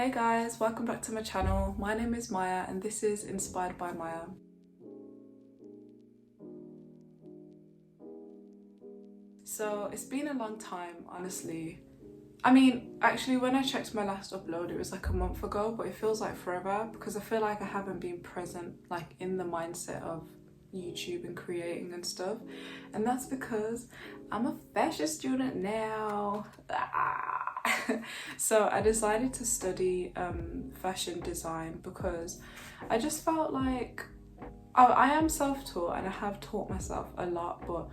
Hey guys, welcome back to my channel. My name is Maya and this is Inspired by Maya. So it's been a long time, honestly. Actually when I checked my last upload it was like a month ago, but it feels like forever because I feel like I haven't been present like in the mindset of YouTube and creating and stuff, and that's because I'm a fashion student now. So I decided to study fashion design because I just felt like I am self-taught and I have taught myself a lot, but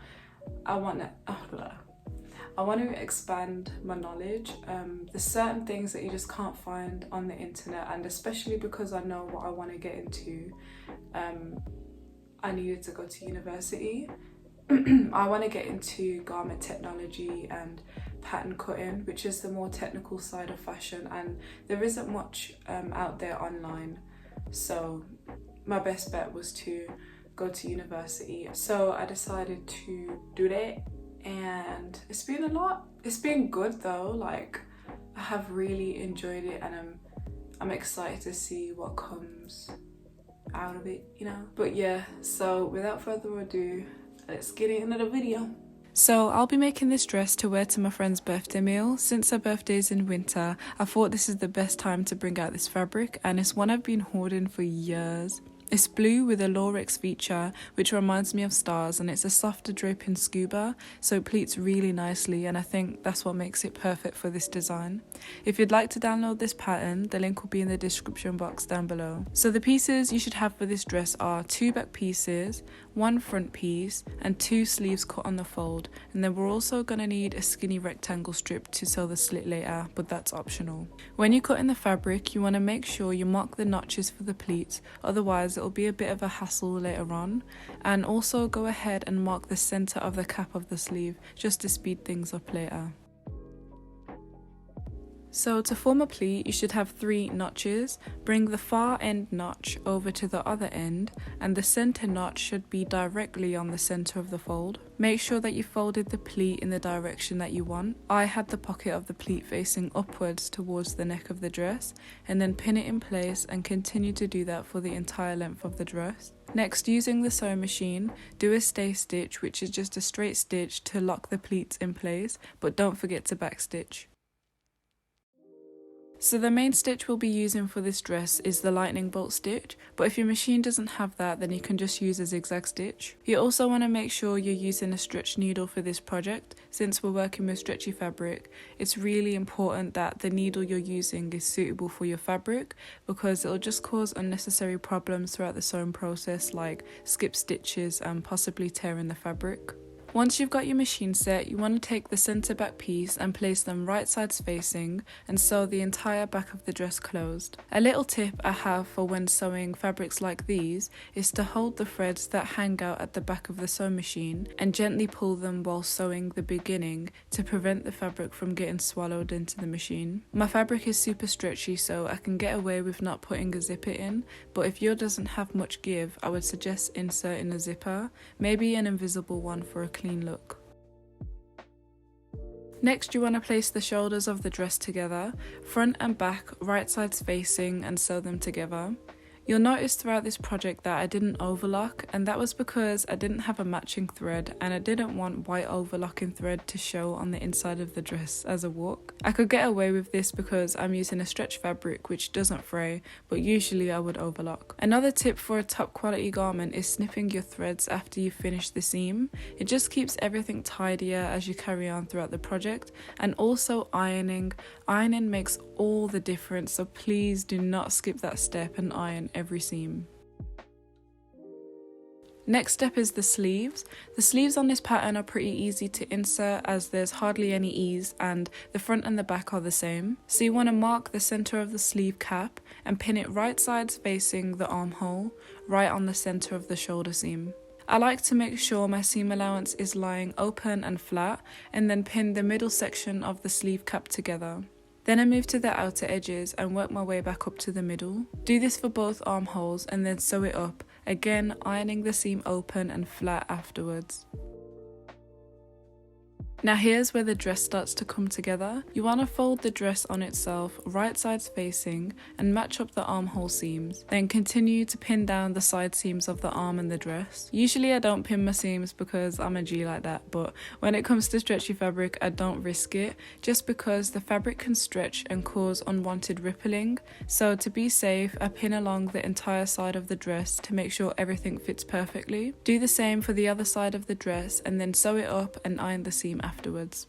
I want to expand my knowledge. There's certain things that you just can't find on the internet, and especially because I know what I want to get into, I needed to go to university. I want to get into garment technology and pattern cutting, which is the more technical side of fashion, and there isn't much out there online. So my best bet was to go to university. So I decided to do that, and it's been a lot. It's been good though. Like I have really enjoyed it, and I'm excited to see what comes out of it, you know. But yeah, so without further ado, let's get into the video. So I'll be making this dress to wear to my friend's birthday meal. Since her birthday's in winter, I thought this is the best time to bring out this fabric, and it's one I've been hoarding for years. It's blue with a Lorex feature, which reminds me of stars, and it's a softer draping scuba, so it pleats really nicely, and I think that's what makes it perfect for this design. If you'd like to download this pattern, the link will be in the description box down below. So the pieces you should have for this dress are 2 back pieces, 1 front piece, and 2 sleeves cut on the fold, and then we're also going to need a skinny rectangle strip to sew the slit later, but that's optional. When you cut in the fabric, you want to make sure you mark the notches for the pleats, otherwise it'll be a bit of a hassle later on. And also go ahead and mark the center of the cap of the sleeve just to speed things up later. So to form a pleat, you should have 3 notches. Bring the far end notch over to the other end, and the center notch should be directly on the center of the fold. Make sure that you folded the pleat in the direction that you want. I had the pocket of the pleat facing upwards towards the neck of the dress, and then pin it in place and continue to do that for the entire length of the dress. Next, using the sewing machine, do a stay stitch, which is just a straight stitch to lock the pleats in place, but don't forget to backstitch. So the main stitch we'll be using for this dress is the lightning bolt stitch, but if your machine doesn't have that, then you can just use a zigzag stitch. You also want to make sure you're using a stretch needle for this project. Since we're working with stretchy fabric, it's really important that the needle you're using is suitable for your fabric, because it'll just cause unnecessary problems throughout the sewing process, like skip stitches and possibly tearing the fabric. Once you've got your machine set, you want to take the centre back piece and place them right sides facing and sew the entire back of the dress closed. A little tip I have for when sewing fabrics like these is to hold the threads that hang out at the back of the sewing machine and gently pull them while sewing the beginning to prevent the fabric from getting swallowed into the machine. My fabric is super stretchy, so I can get away with not putting a zipper in, but if yours doesn't have much give, I would suggest inserting a zipper, maybe an invisible one for a clean look. Next, you want to place the shoulders of the dress together, front and back, right sides facing, and sew them together. You'll notice throughout this project that I didn't overlock, and that was because I didn't have a matching thread and I didn't want white overlocking thread to show on the inside of the dress as a walk. I could get away with this because I'm using a stretch fabric which doesn't fray, but usually I would overlock. Another tip for a top quality garment is snipping your threads after you finish the seam. It just keeps everything tidier as you carry on throughout the project, and also ironing. Ironing makes all the difference, so please do not skip that step and iron every seam. Next step is the sleeves. The sleeves on this pattern are pretty easy to insert as there's hardly any ease, and the front and the back are the same. So you want to mark the center of the sleeve cap and pin it right sides facing the armhole, right on the center of the shoulder seam. I like to make sure my seam allowance is lying open and flat, and then pin the middle section of the sleeve cap together. Then I move to the outer edges and work my way back up to the middle. Do this for both armholes and then sew it up, again ironing the seam open and flat afterwards. Now here's where the dress starts to come together. You want to fold the dress on itself, right sides facing, and match up the armhole seams. Then continue to pin down the side seams of the arm and the dress. Usually I don't pin my seams because I'm a G like that, but when it comes to stretchy fabric I don't risk it, just because the fabric can stretch and cause unwanted rippling. So to be safe, I pin along the entire side of the dress to make sure everything fits perfectly. Do the same for the other side of the dress and then sew it up and iron the seam afterwards.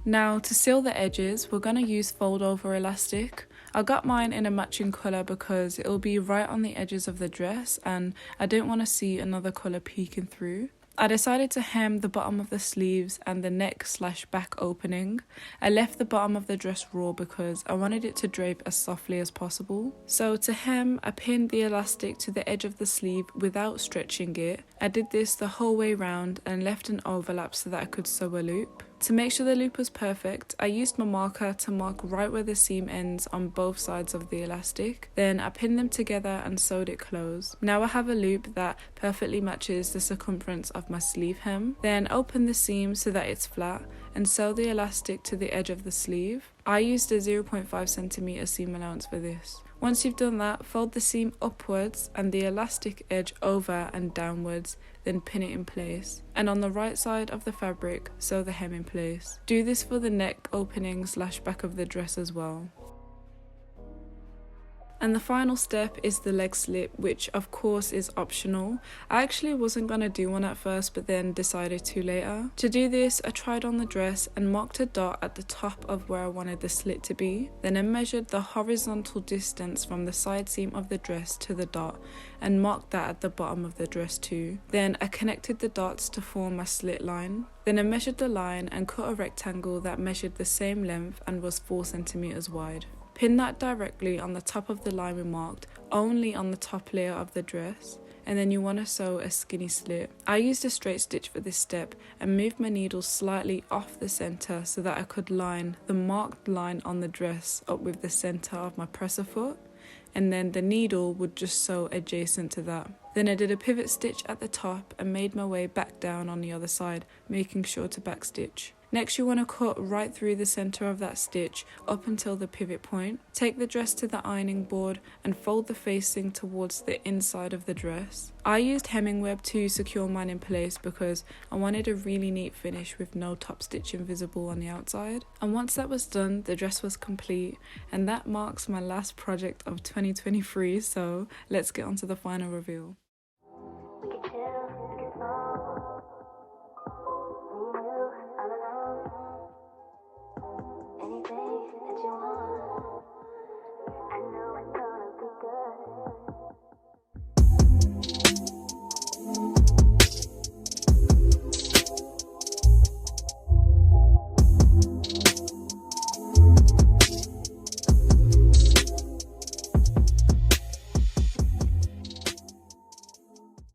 Now to seal the edges, we're going to use fold over elastic. I got mine in a matching colour because it'll be right on the edges of the dress and I didn't want to see another colour peeking through. I decided to hem the bottom of the sleeves and the neck/back opening. I left the bottom of the dress raw because I wanted it to drape as softly as possible. So to hem, I pinned the elastic to the edge of the sleeve without stretching it. I did this the whole way round and left an overlap so that I could sew a loop. To make sure the loop was perfect, I used my marker to mark right where the seam ends on both sides of the elastic. Then I pinned them together and sewed it closed. Now I have a loop that perfectly matches the circumference of my sleeve hem. Then open the seam so that it's flat and sew the elastic to the edge of the sleeve. I used a 0.5cm seam allowance for this. Once you've done that, fold the seam upwards and the elastic edge over and downwards, then pin it in place. And on the right side of the fabric, sew the hem in place. Do this for the neck opening/back of the dress as well. And the final step is the leg slip, which of course is optional. I actually wasn't going to do one at first, but then decided to later. To do this, I tried on the dress and marked a dot at the top of where I wanted the slit to be. Then I measured the horizontal distance from the side seam of the dress to the dot and marked that at the bottom of the dress too. Then I connected the dots to form my slit line. Then I measured the line and cut a rectangle that measured the same length and was 4cm wide. Pin that directly on the top of the line we marked, only on the top layer of the dress, and then you want to sew a skinny slit. I used a straight stitch for this step and moved my needle slightly off the centre so that I could line the marked line on the dress up with the centre of my presser foot, and then the needle would just sew adjacent to that. Then I did a pivot stitch at the top and made my way back down on the other side, making sure to backstitch. Next you want to cut right through the centre of that stitch up until the pivot point. Take the dress to the ironing board and fold the facing towards the inside of the dress. I used hemming web to secure mine in place because I wanted a really neat finish with no top stitching visible on the outside. And once that was done, the dress was complete, and that marks my last project of 2023, so let's get on to the final reveal.